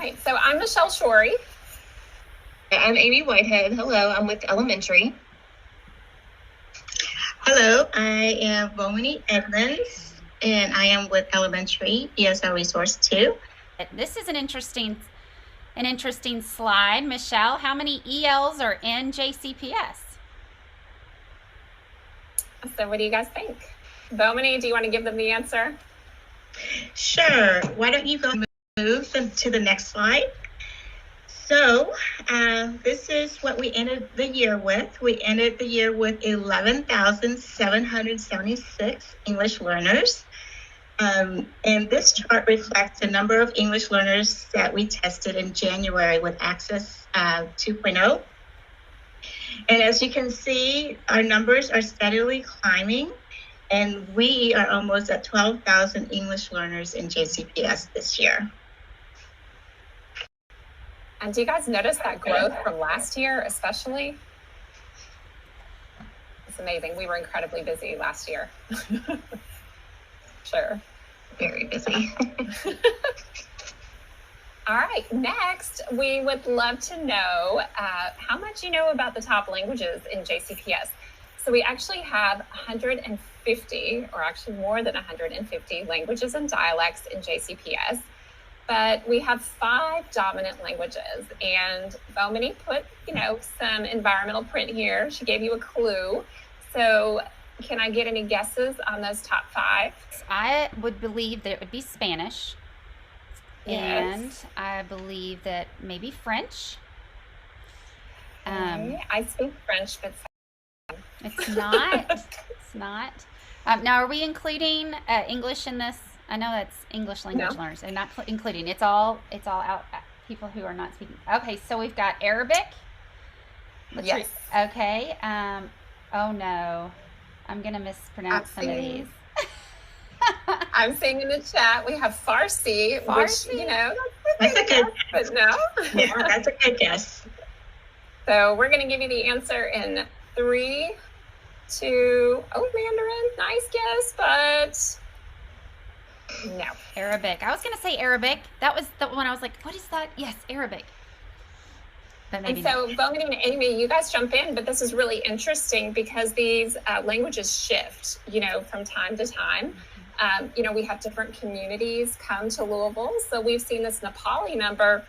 right, so I'm Michelle Shory. I'm Amy Whitehead. Hello, I'm with elementary. Hello, I am Vongmany Edmonds, and I am with elementary ESL Resource 2. This is an interesting slide. Michelle, how many ELs are in JCPS? So what do you guys think? Vongmany, do you want to give them the answer? Sure. Why don't you go move them to the next slide? So this is what we ended the year with. We ended the year with 11,776 English learners. And this chart reflects the number of English learners that we tested in January with Access 2.0. And as you can see, our numbers are steadily climbing, and we are almost at 12,000 English learners in JCPS this year. And do you guys notice that growth from last year, especially? It's amazing. We were incredibly busy last year. Sure. Very busy. All right, next, we would love to know how much you know about the top languages in JCPS. So we actually have 150, or actually more than 150 languages and dialects in JCPS. But we have 5 dominant languages, and Vongmany put, some environmental print here. She gave you a clue. So can I get any guesses on those top 5? I would believe that it would be Spanish. Yes. And I believe that maybe French. Okay. I speak French, but it's not. It's not. Now, are we including English in this? I know that's English language learners. They're not including. It's all out people who are not speaking. Okay, so we've got Arabic. Yes. Okay. Oh no, I'm gonna mispronounce some of these. I'm seeing in the chat we have Farsi. Which, that's a good guess, but no. Yeah, that's a good guess. So we're going to give you the answer in 3, 2. Oh, Mandarin, nice guess, but no. Arabic. I was going to say Arabic. That was the one I was like, what is that? Yes, Arabic. But maybe and so Vongmany and Amy, you guys jump in, but this is really interesting because these languages shift, from time to time. We have different communities come to Louisville. So we've seen this Nepali number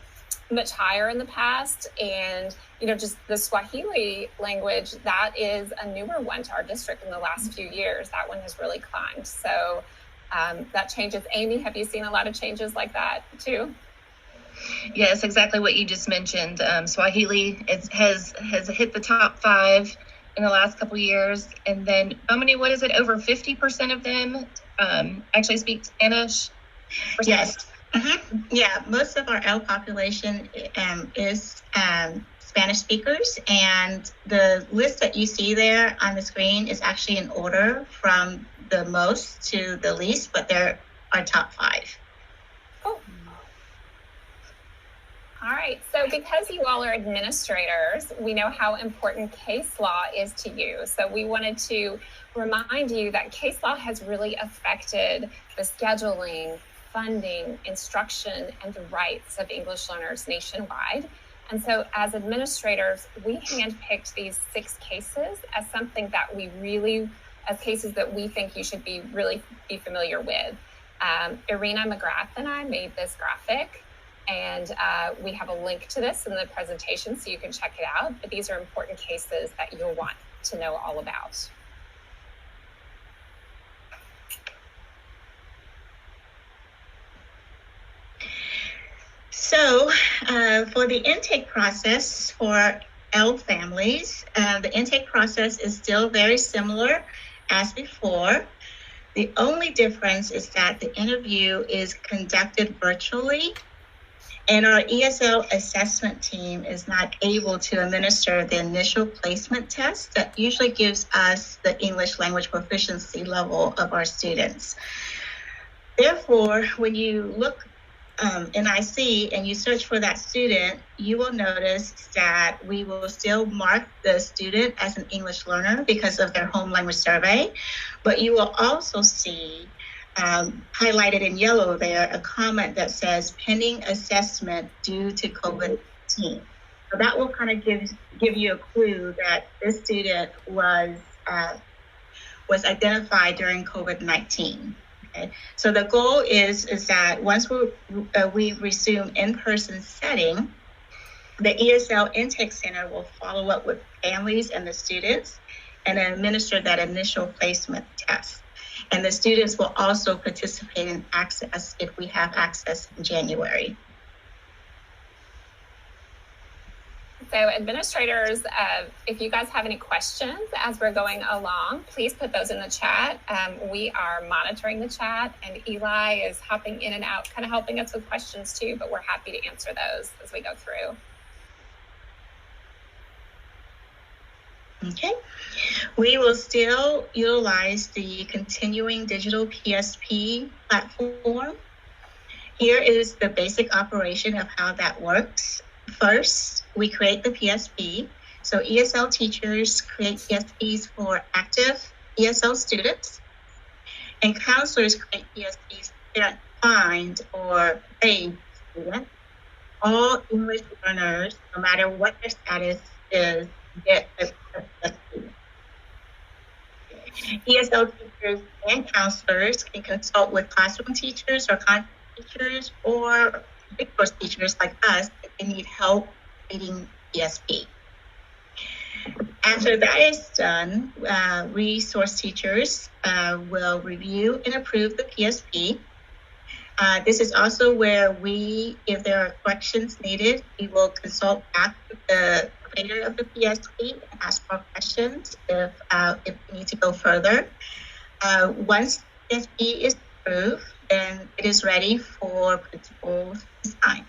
much higher in the past. And, just the Swahili language, that is a newer one to our district in the last few years. That one has really climbed. So that changes. Amy, have you seen a lot of changes like that too? Yes, exactly what you just mentioned. Swahili has hit the top 5 in the last couple of years. And then, Vongmany, what is it? Over 50% of them actually speak Spanish? Yes. Mm-hmm. Yeah, most of our L population is Spanish speakers, and the list that you see there on the screen is actually in order from the most to the least, but they're our top 5. Oh. All right, so because you all are administrators, we know how important case law is to you. So we wanted to remind you that case law has really affected the scheduling, funding, instruction, and the rights of English learners nationwide. And so as administrators, we handpicked these 6 cases as something that as cases that we think you should be familiar with. Irina McGrath and I made this graphic, and we have a link to this in the presentation so you can check it out. But these are important cases that you'll want to know all about. So for the intake process for L families, the intake process is still very similar as before. The only difference is that the interview is conducted virtually, and our ESL assessment team is not able to administer the initial placement test that usually gives us the English language proficiency level of our students. Therefore, when you look in IC and you search for that student, you will notice that we will still mark the student as an English learner because of their home language survey, but you will also see highlighted in yellow there, a comment that says pending assessment due to COVID-19. So that will kind of give you a clue that this student was identified during COVID-19. Okay, so the goal is that once we resume in-person setting, the ESL Intake Center will follow up with families and the students and administer that initial placement test. And the students will also participate in access if we have access in January. So administrators, if you guys have any questions as we're going along, please put those in the chat. We are monitoring the chat, and Eli is hopping in and out, kind of helping us with questions too, but we're happy to answer those as we go through. Okay, we will still utilize the continuing digital PSP platform. Here is the basic operation of how that works. First, we create the PSP. So ESL teachers create PSPs for active ESL students, and counselors create PSPs for parent find or paid students. All English learners, no matter what their status is, get a PSP. ESL teachers and counselors can consult with classroom teachers or content teachers or big course teachers like us if they need help creating PSP. After that is done, resource teachers will review and approve the PSP. This is also where if there are corrections needed, we will consult back with the creator of the PSP and ask more questions if we need to go further. Once PSP is approved, then it is ready for principals to sign.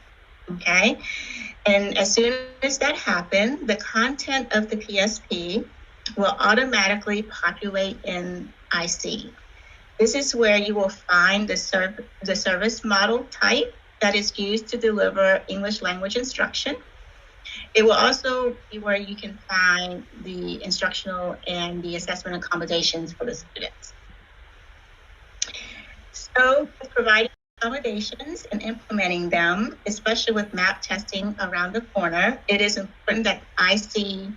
Okay, and as soon as that happens, the content of the PSP will automatically populate in IC. This is where you will find the service model type that is used to deliver English language instruction. It will also be where you can find the instructional and the assessment accommodations for the students. So providing accommodations and implementing them, especially with MAP testing around the corner, it is important that the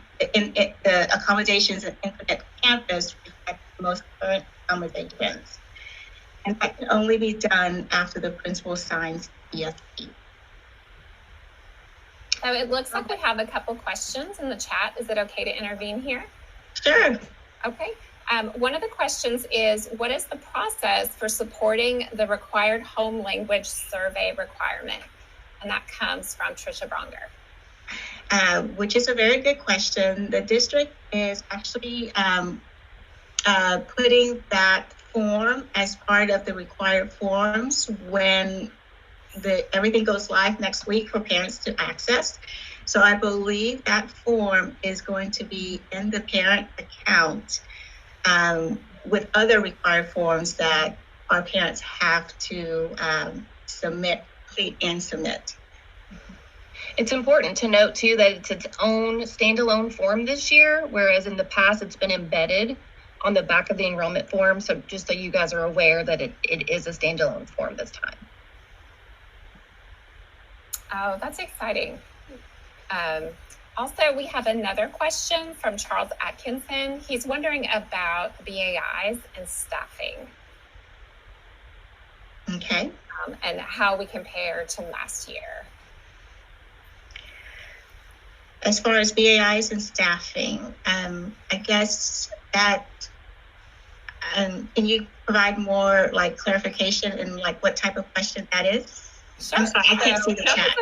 accommodations and Infinite Campus reflect the most current accommodations. And that can only be done after the principal signs PSP. So it looks like we have a couple questions in the chat. Is it okay to intervene here? Sure. Okay. One of the questions is, what is the process for supporting the required home language survey requirement? And that comes from Trisha Bronger. Which is a very good question. The district is actually putting that form as part of the required forms when everything goes live next week for parents to access. So I believe that form is going to be in the parent account with other required forms that our parents have to complete and submit. It's important to note too that it's its own standalone form this year, whereas in the past it's been embedded on the back of the enrollment form. So just so you guys are aware that it is a standalone form this time. Oh, that's exciting. Also, we have another question from Charles Atkinson. He's wondering about BAIs and staffing. Okay. And how we compare to last year. As far as BAIs and staffing, I guess that, can you provide more like clarification and like what type of question that is? Sure. I'm sorry, I can't see the chat.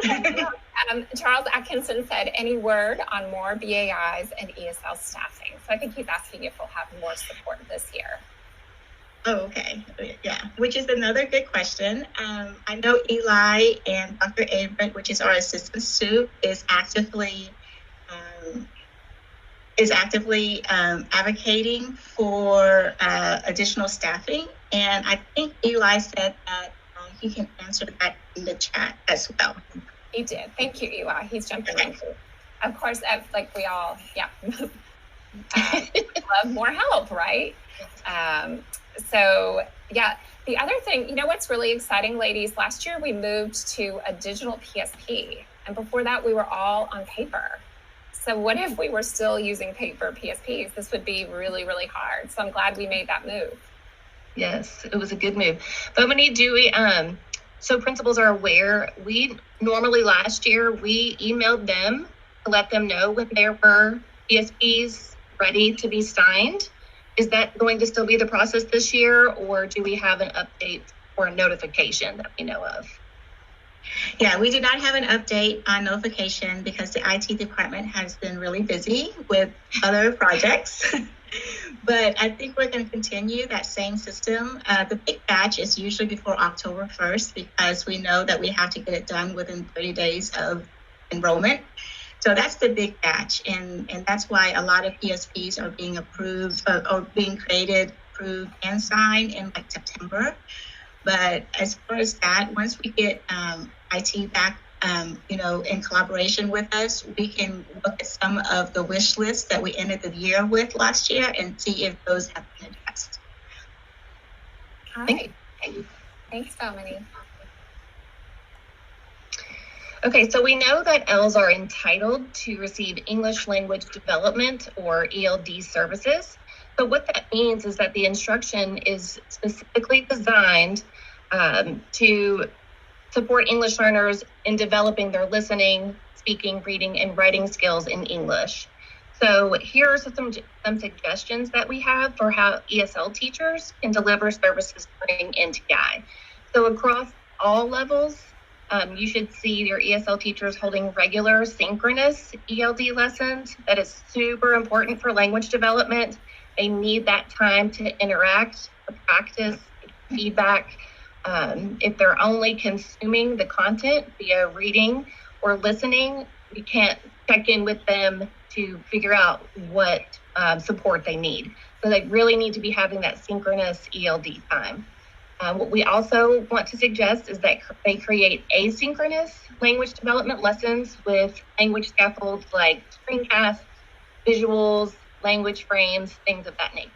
Charles Atkinson said, any word on more BAIs and ESL staffing? So I think he's asking if we'll have more support this year. Oh, okay. Yeah, which is another good question. I know Eli and Dr. Abrams, which is our assistant soup, is actively advocating for additional staffing. And I think Eli said that he can answer that in the chat as well. He did. Thank you, Eli. He's jumping in. Of course, like we all, love more help, right? So, yeah, The other thing, you know what's really exciting, ladies? Last year we moved to a digital PSP, and before that we were all on paper. So what if we were still using paper PSPs? This would be really, really hard. So I'm glad we made that move. Yes, it was a good move. Vongmany, do we, so principals are aware, we normally last year, we emailed them to let them know when there were PSPs ready to be signed. Is that going to still be the process this year, or do we have an update or a notification that we know of? Yeah, we do not have an update on notification because the IT department has been really busy with other projects. But I think we're going to continue that same system. The big batch is usually before October 1st because we know that we have to get it done within 30 days of enrollment. So that's the big batch. And that's why a lot of PSPs are being approved or being created, approved, and signed in like September. But as far as that, once we get IT back, in collaboration with us, we can look at some of the wish lists that we ended the year with last year and see if those have been addressed. All right. Thanks, Vongmany. Okay, so we know that ELs are entitled to receive English language development or ELD services. So what that means is that the instruction is specifically designed to support English learners in developing their listening, speaking, reading, and writing skills in English. So here are some suggestions that we have for how ESL teachers can deliver services during NTI. So across all levels, you should see your ESL teachers holding regular synchronous ELD lessons. That is super important for language development. They need that time to interact, to practice, feedback. If they're only consuming the content via reading or listening, we can't check in with them to figure out what support they need. So they really need to be having that synchronous ELD time. What we also want to suggest is that they create asynchronous language development lessons with language scaffolds like screencasts, visuals, language frames, things of that nature.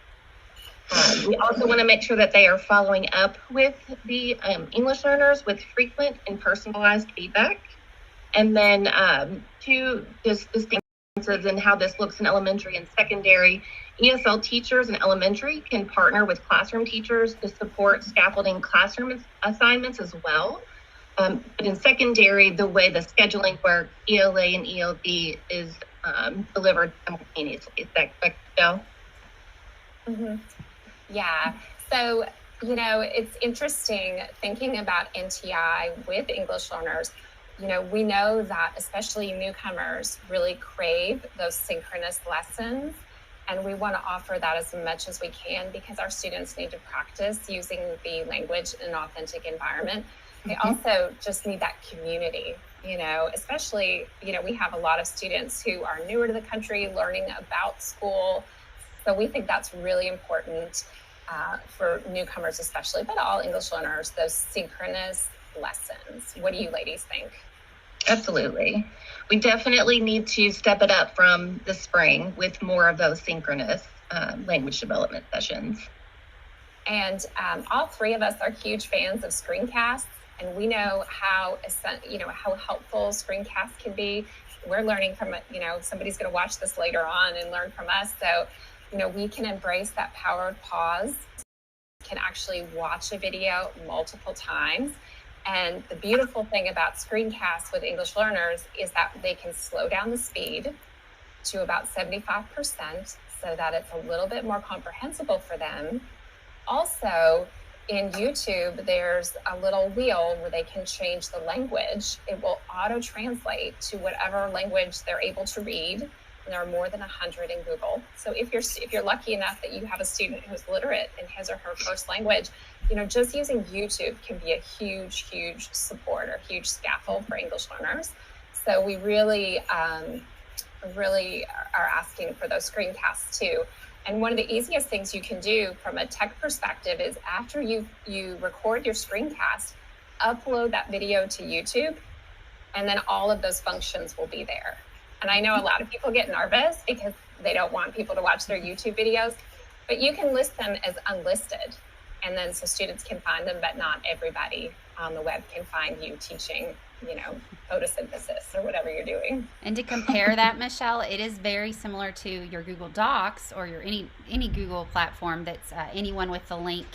We also want to make sure that they are following up with the English learners with frequent and personalized feedback. And then two distinctions in how this looks in elementary and secondary. ESL teachers in elementary can partner with classroom teachers to support scaffolding classroom assignments as well. But in secondary, the way the scheduling works, ELA and ELD is delivered simultaneously. Is that correct, Joe? Mm-hmm. Yeah. So, it's interesting thinking about NTI with English learners. We know that especially newcomers really crave those synchronous lessons, and we want to offer that as much as we can because our students need to practice using the language in an authentic environment. They also just need that community, especially, we have a lot of students who are newer to the country learning about school. So we think that's really important for newcomers especially, but all English learners, those synchronous lessons. What do you ladies think? Absolutely. We definitely need to step it up from the spring with more of those synchronous language development sessions. And all three of us are huge fans of screencasts, and we know how helpful screencasts can be. We're learning from it. Somebody's going to watch this later on and learn from us. So, we can embrace that power of pause. Can actually watch a video multiple times. And the beautiful thing about screencasts with English learners is that they can slow down the speed to about 75% so that it's a little bit more comprehensible for them. Also, in YouTube, there's a little wheel where they can change the language. It will auto-translate to whatever language they're able to read. And there are more than 100 in Google. So if you're lucky enough that you have a student who's literate in his or her first language, just using YouTube can be a huge, huge support or huge scaffold for English learners. So we really are asking for those screencasts too. And one of the easiest things you can do from a tech perspective is after you record your screencast, upload that video to YouTube, and then all of those functions will be there. And I know a lot of people get nervous because they don't want people to watch their YouTube videos, but you can list them as unlisted. And then so students can find them, but not everybody on the web can find you teaching, photosynthesis or whatever you're doing. And to compare that, Michelle, it is very similar to your Google Docs or your any Google platform that's anyone with the link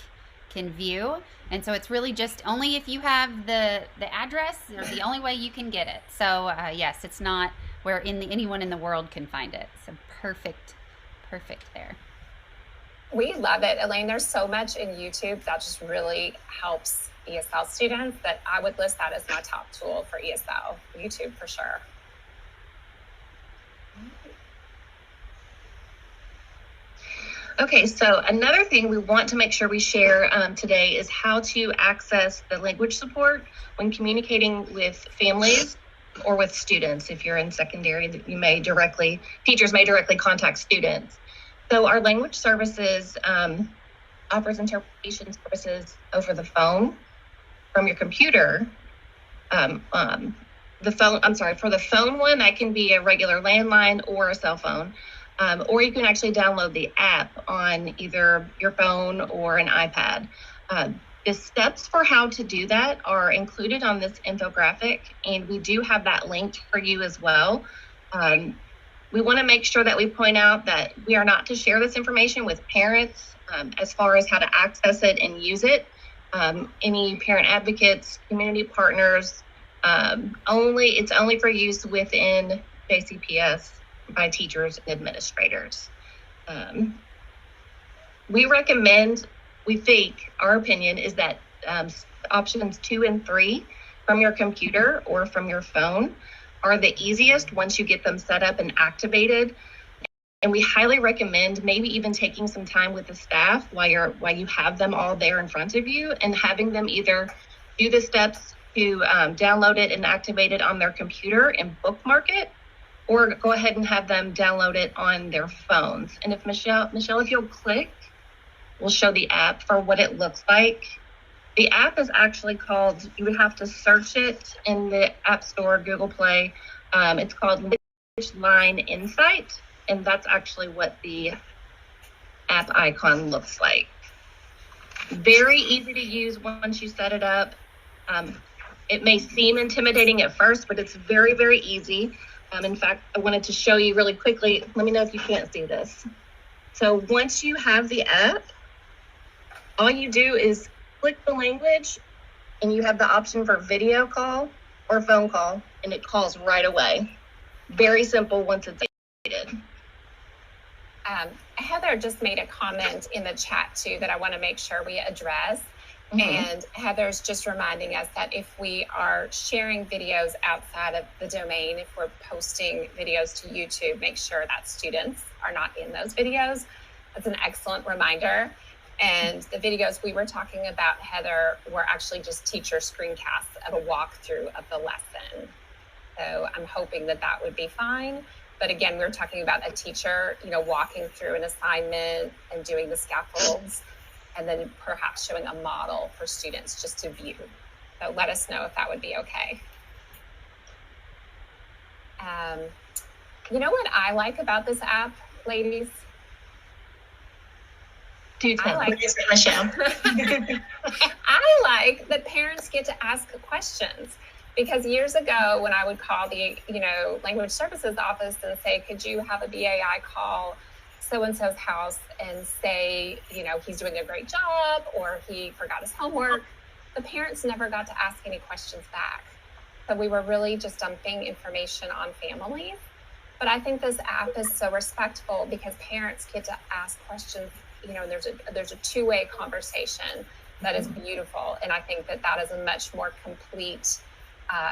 can view. And so it's really just only if you have the address or the only way you can get it. So yes, it's not where anyone in the world can find it. So perfect there. We love it, Elaine. There's so much in YouTube that just really helps ESL students that I would list that as my top tool for ESL, YouTube for sure. Okay, so another thing we want to make sure we share today is how to access the language support when communicating with families or with students. If you're in secondary, teachers may directly contact students. So our language services offers interpretation services over the phone from your computer. For the phone one, that can be a regular landline or a cell phone. Or you can actually download the app on either your phone or an iPad. The steps for how to do that are included on this infographic, and we do have that linked for you as well. We want to make sure that we point out that we are not to share this information with parents as far as how to access it and use it. Any parent advocates, community partners, it's only for use within JCPS by teachers and administrators. We think our opinion is that options 2 and 3 from your computer or from your phone are the easiest once you get them set up and activated. And we highly recommend maybe even taking some time with the staff while you have them all there in front of you and having them either do the steps to download it and activate it on their computer and bookmark it, or go ahead and have them download it on their phones. And if Michelle, if you'll click, we'll show the app for what it looks like. The app is actually called, you would have to search it in the App Store, Google Play. It's called Language Line Insight, and that's actually what the app icon looks like. Very easy to use once you set it up. It may seem intimidating at first, but it's very, very easy. In fact, I wanted to show you really quickly. Let me know if you can't see this. So once you have the app, all you do is click the language and you have the option for video call or phone call, and it calls right away. Very simple once it's activated. Heather just made a comment in the chat too that I want to make sure we address. Mm-hmm. And Heather's just reminding us that if we are sharing videos outside of the domain, if we're posting videos to YouTube, make sure that students are not in those videos. That's an excellent reminder. And the videos we were talking about, Heather, were actually just teacher screencasts of a walkthrough of the lesson. So I'm hoping that would be fine. But again, we were talking about a teacher, walking through an assignment and doing the scaffolds, and then perhaps showing a model for students just to view. So let us know if that would be okay. You know what I like about this app, ladies? I like that parents get to ask questions, because years ago when I would call the language services office and say, could you have a BAI call so-and-so's house and say, he's doing a great job or he forgot his homework, the parents never got to ask any questions back. So we were really just dumping information on families. But I think this app is so respectful because parents get to ask questions. There's a two-way conversation that is beautiful. And I think that is a much more complete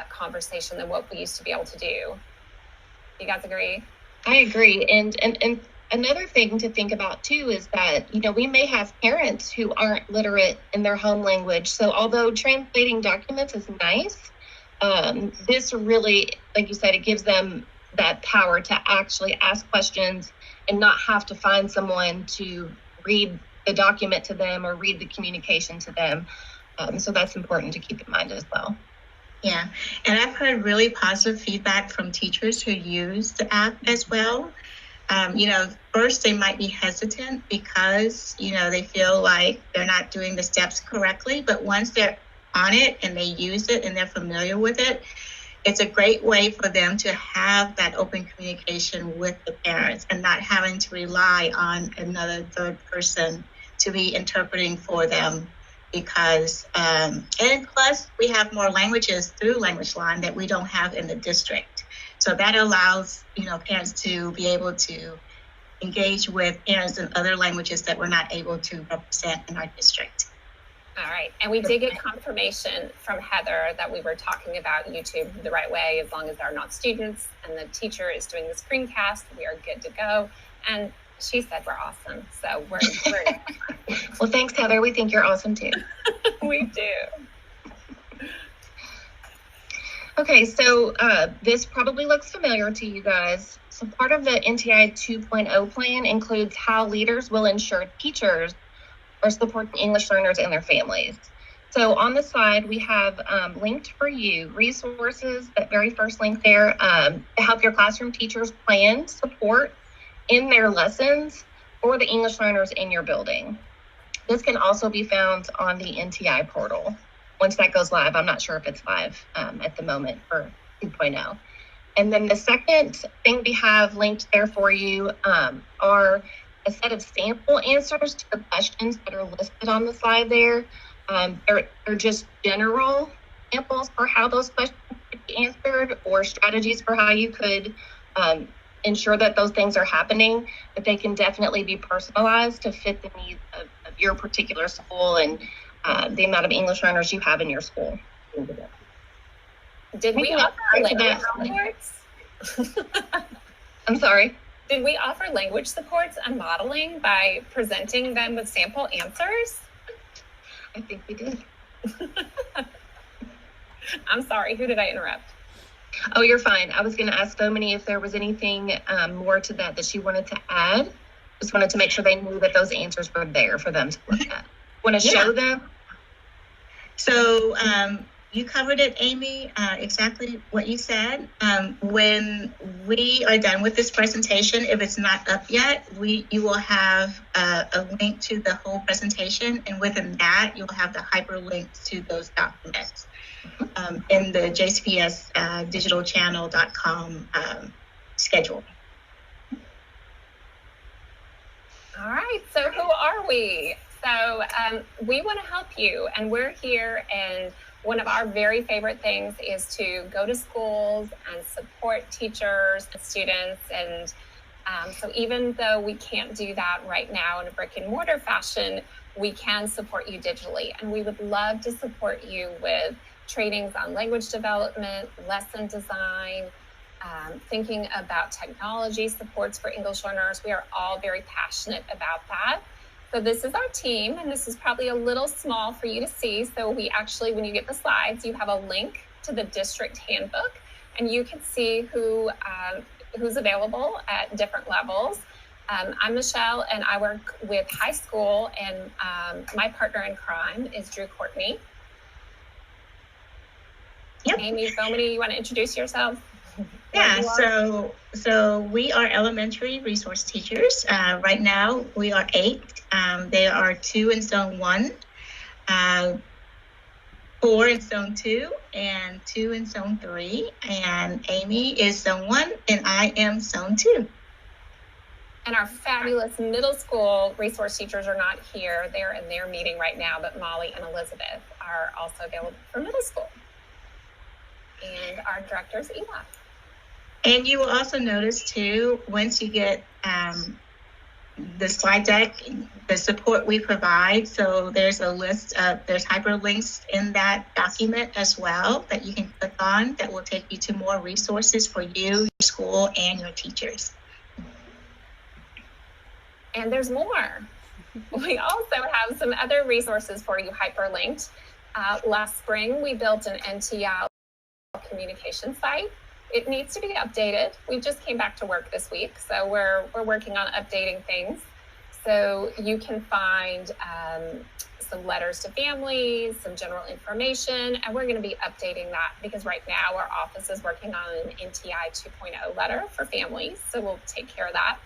conversation than what we used to be able to do. You guys agree? I agree. And another thing to think about too is that, we may have parents who aren't literate in their home language. So although translating documents is nice, this really, like you said, it gives them that power to actually ask questions and not have to find someone to read the document to them or read the communication to them. So that's important to keep in mind as well. Yeah, and I've heard really positive feedback from teachers who use the app as well. First they might be hesitant because, they feel like they're not doing the steps correctly. But once they're on it and they use it and they're familiar with it, it's a great way for them to have that open communication with the parents and not having to rely on another third person to be interpreting for them. Because, and plus we have more languages through Language Line that we don't have in the district. So that allows, parents to be able to engage with parents in other languages that we're not able to represent in our district. All right. And we did get confirmation from Heather that we were talking about YouTube the right way. As long as they're not students and the teacher is doing the screencast, we are good to go. And she said we're awesome. So we're Well, thanks, Heather. We think you're awesome too. We do. Okay, so this probably looks familiar to you guys. So part of the NTI 2.0 plan includes how leaders will ensure teachers are supporting English learners and their families. So on the slide, we have linked for you resources, that very first link there, to help your classroom teachers plan support in their lessons for the English learners in your building. This can also be found on the NTI portal. Once that goes live, I'm not sure if it's live at the moment for 2.0. And then the second thing we have linked there for you are a set of sample answers to the questions that are listed on the slide there. They're just general samples for how those questions could be answered, or strategies for how you could ensure that those things are happening, but they can definitely be personalized to fit the needs of your particular school and the amount of English learners you have in your school. Did we offer language supports? I'm sorry? Did we offer language supports on modeling by presenting them with sample answers? I think we did. I'm sorry, who did I interrupt? Oh, you're fine. I was going to ask Vongmany if there was anything more to that she wanted to add. Just wanted to make sure they knew that those answers were there for them to look at. Want to show them? So you covered it, Amy, exactly what you said. When we are done with this presentation, if it's not up yet, you will have a link to the whole presentation, and within that, you'll have the hyperlinks to those documents in the JCPS digitalchannel.com schedule. All right, so who are we? So we want to help you, and we're here, and one of our very favorite things is to go to schools and support teachers and students. And so even though we can't do that right now in a brick and mortar fashion, we can support you digitally. And we would love to support you with trainings on language development, lesson design, thinking about technology supports for English learners. We are all very passionate about that. So this is our team, and this is probably a little small for you to see. So we actually, when you get the slides, you have a link to the district handbook, and you can see who's available at different levels. I'm Michelle, and I work with high school, and my partner in crime is Drew Courtney. Yep. Amy, Vongmany, you want to introduce yourself? Yeah, so we are elementary resource teachers. Right now, we are 8. There are 2 in Zone 1, 4 in Zone 2, and 2 in Zone 3. And Amy is Zone 1, and I am Zone 2. And our fabulous middle school resource teachers are not here. They're in their meeting right now, but Molly and Elizabeth are also available for middle school. And our director is Eli. And you will also notice too, once you get the slide deck, the support we provide. So there's a list of, there's hyperlinks in that document as well that you can click on that will take you to more resources for you, your school, and your teachers. And there's more. We also have some other resources for you hyperlinked. Last spring, we built an NTI communication site. It needs to be updated. We just came back to work this week, so we're working on updating things. So you can find some letters to families, some general information, and we're going to be updating that because right now our office is working on an NTI 2.0 letter for families, so we'll take care of that.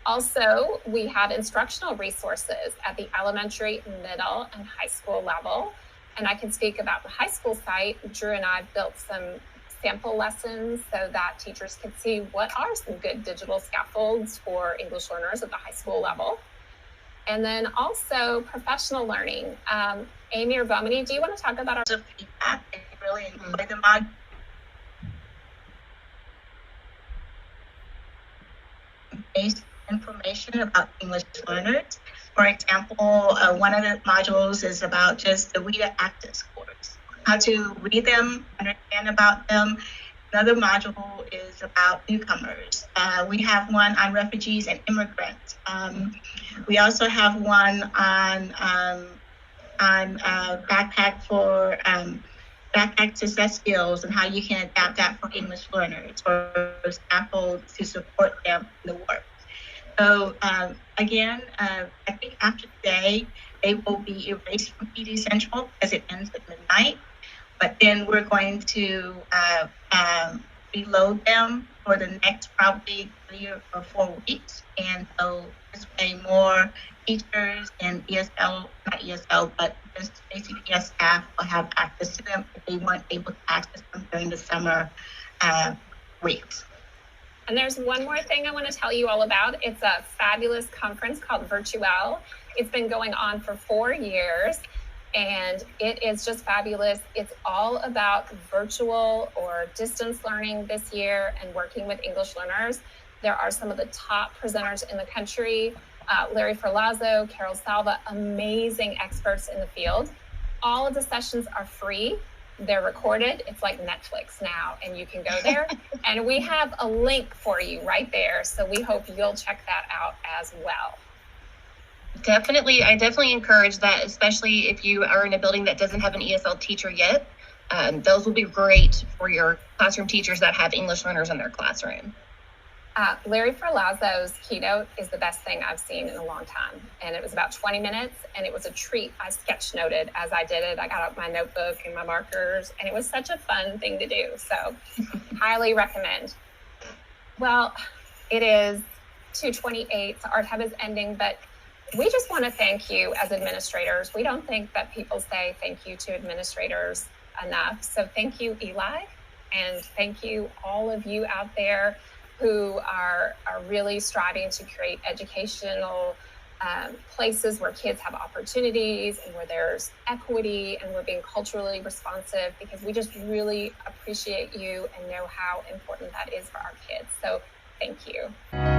Also, we have instructional resources at the elementary, middle, and high school level. And I can speak about the high school site. Drew and I built some sample lessons so that teachers can see what are some good digital scaffolds for English learners at the high school level. And then also professional learning. Amy or Vongmany, do you want to talk about our feedback? I really enjoy the module. Based information about English learners. For example, one of the modules is about just the reader access scores, how to read them, understand about them. Another module is about newcomers. We have one on refugees and immigrants. We also have one on backpack for backpack success skills and how you can adapt that for English learners or scaffolds to support them in the work. So again, I think after today, they will be erased from PD Central because it ends at midnight. But then we're going to reload them for the next probably 3 or 4 weeks. And so this way more teachers and ESL, not ESL, but just JCPS staff will have access to them if they weren't able to access them during the summer weeks. And there's one more thing I want to tell you all about. It's a fabulous conference called Virtuelle. It's been going on for 4 years, and it is just fabulous. It's all about virtual or distance learning this year and working with English learners. There are some of the top presenters in the country, Larry Ferlazzo, Carol Salva, amazing experts in the field. All of the sessions are free. They're recorded. It's like Netflix now, and you can go there. And we have a link for you right there. So we hope you'll check that out as well. Definitely. I definitely encourage that, especially if you are in a building that doesn't have an ESL teacher yet. Those will be great for your classroom teachers that have English learners in their classroom. Larry Ferlazzo's keynote is the best thing I've seen in a long time. And it was about 20 minutes, and it was a treat. I sketch noted as I did it. I got out my notebook and my markers, and it was such a fun thing to do. So highly recommend. Well, it is 2:28, so our time is ending, but we just want to thank you as administrators. We don't think that people say thank you to administrators enough. So thank you, Eli, and thank you all of you out there who are really striving to create educational places where kids have opportunities and where there's equity and we're being culturally responsive, because we just really appreciate you and know how important that is for our kids. So thank you.